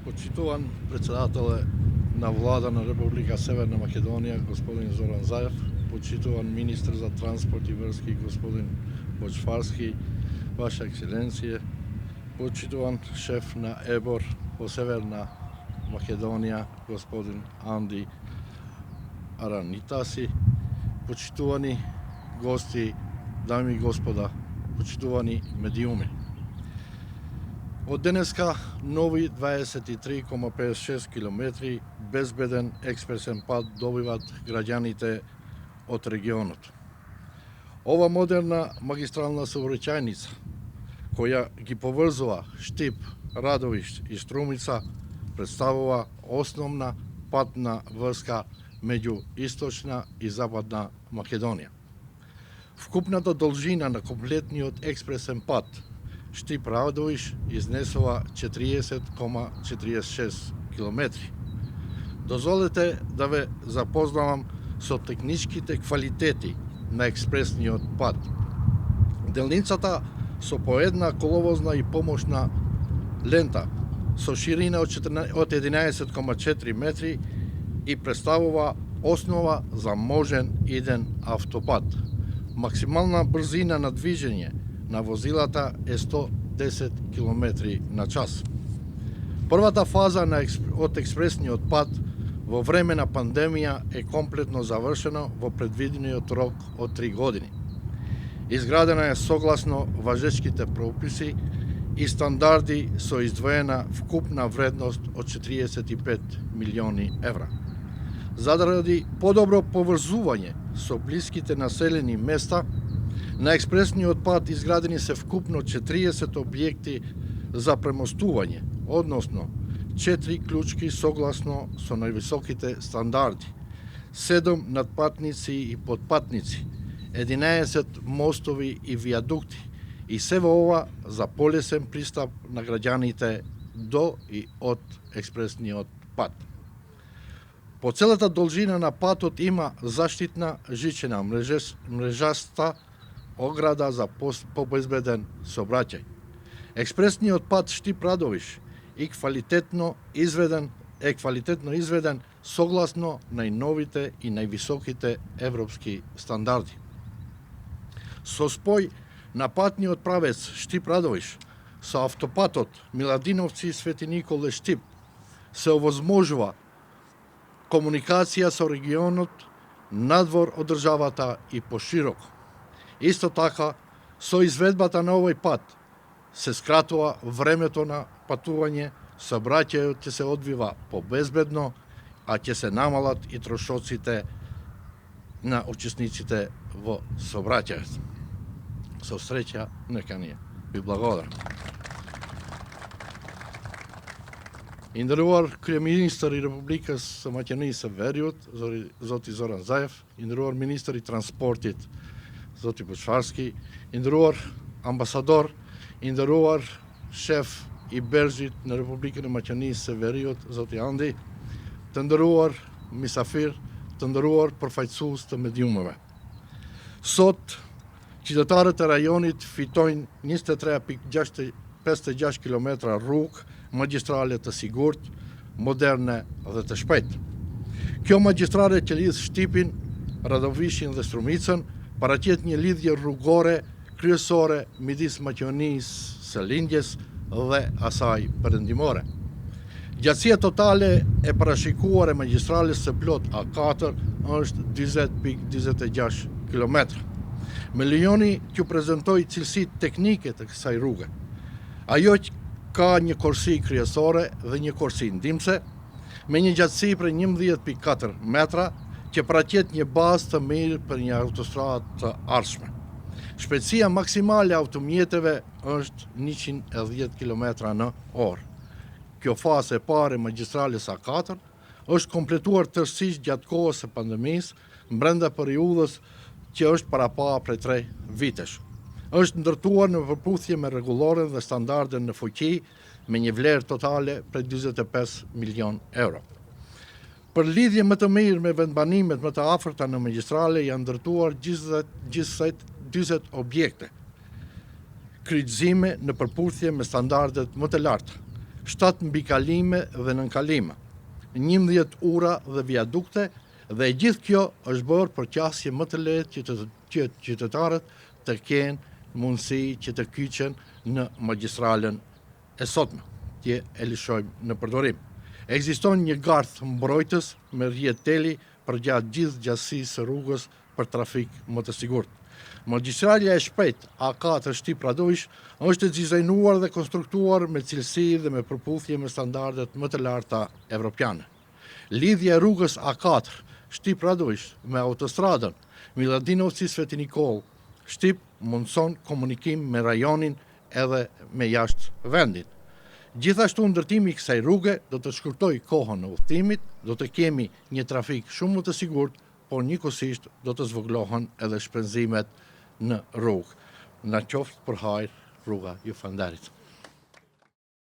Почитуван председателе на влада на Република Северна Македонија, господин Зоран Заев, почитуван министр за транспорт и врски, господин Бочварски, Ваша екселенција, почитуван шеф на ЕБОР по Северна Македонија, господин Анди Аранитаси, почитувани гости, дами и господа, почитувани медиуми. Од денеска нови 23,56 километри безбеден експресен пат добиват граѓаните од регионот. Ова модерна магистрална сообраќајница, која ги поврзува Штип, Радовиш и Струмица, представува основна патна врска меѓу Источна и Западна Македонија. Вкупната должина на комплетниот експресен пат Штип-Радовиш изнесува 40,46 километри. Дозволете да ве запознавам со техничките квалитети на експресниот пат. Делницата со по една коловозна и помошна лента со ширина од 11,4 метри и представува основа за можен иден автопат. Максимална брзина на движење на возилата е 110 км на час. Првата фаза од експресниот пат во време на пандемија е комплетно завршена во предвидениот рок од 3 години. Изградена е согласно важечките прописи и стандарди со издвоена вкупна вредност од 45 милиони евра. Заради подобро поврзување со блиските населени места, на експресниот пат изградени се вкупно 40 објекти за премостување, односно 4 клучки согласно со највисоките стандарди, 7 надпатници и подпатници, 11 мостови и виадукти и се во ова за полесен пристап на граѓаните до и од експресниот пат. По целата должина на патот има заштитна жичена мрежаста ограда за побезбеден сообраќај. Експресниот пат Штип-Радовиш е квалитетно изведен согласно најновите и највисоките европски стандарди. Со спој на патниот правец Штип-Радовиш со автопатот Миладиновци Свети Николе Штип се овозможува комуникација со регионот надвор од државата и пошироко. Исто така, со изведбата на овој пат се скратува времето на патување, сообраќајот ќе се одвива побезбедно, а ќе се намалат и трошоците на учесниците во сообраќајот. Со среќа, нека ние. Ви благодарам. Индрувар креминистар и Република Македонија се вериот, Зоти Зоран Заев, индрувар министар и транспортит, Зоти Бочварски, индрувар амбасадор, индрувар шеф и берзит на Република Македонија се вериот, Зоти Анди, тендерувар мисафир, тендерувар профајцус та медиумове. Сот, чидатарите рајонит фитојн нисте треба 500 км рук, магистралата сигурт, модерне dhe të shpejt. Kjo magistrale që lidh Shtipin, Radovishin dhe Strumicën, paraqet një lidhje rrugore kryesore midis Maqedonisë së Lindjes dhe asaj perëndimore. Gjatësia totale e parashikuar e magistrales së plot A4 është 20,26 km. Milioni që prezentoi cilësitë teknike të kësaj rruge. Ajo ka një korsi kryesore dhe një korsi ndimse, me një gjatësi për 11,4 metra, që paraqet një bazë të mirë për një autostradë të ardhshme. Shpejtësia maksimale e automjeteve është 110 km/h. Kjo fazë e parë e magjistrales A4 është kompletuar tërësisht gjatë kohës së pandemisë, brenda periudhës që është parapara prej 3 vitesh. Është ndërtuar në përputhje me rregulloren dhe standarden në fuqi me një vlerë totale prej 45 milion euro. Për lidhje më të mirë me vendbanimet më të afërta në magjistrale janë ndërtuar gjithsej 40 objekte kryqëzime në përputhje me standardet më të larta. 7 mbikalime dhe nënkalime, 11 ura dhe viadukte, dhe gjithë kjo është bërë për qasje më të lehtë që qytetarët të kenë mundësi që të kyqen në magjistralen e sotme, që e lëshojmë në përdorim. Ekziston një garth mbrojtës me rrjet teli për gjatë gjithë gjatësisë së rrugës për trafik më të sigurt. Magjistralja e shpejt A4 Shtyp Radojsh është e dizajnuar dhe konstruktuar me cilësi dhe me përputhje me standardet më të larta evropiane. Lidhja e rrugës A4 Shtyp Radojsh me autostradën Miladinovci Sveti Nikol Shtyp mundson komunikim me rajonin edhe me jashtë vendit. Gjithashtu ndërtimi i kësaj rruge do të shkurtoj kohën e udhëtimit, do të kemi një trafik shumë më të sigurt, por njëkohësisht do të zvoglohen edhe shpenzimet në rrugë. Na qoftë për hajër rruga Jufandarit.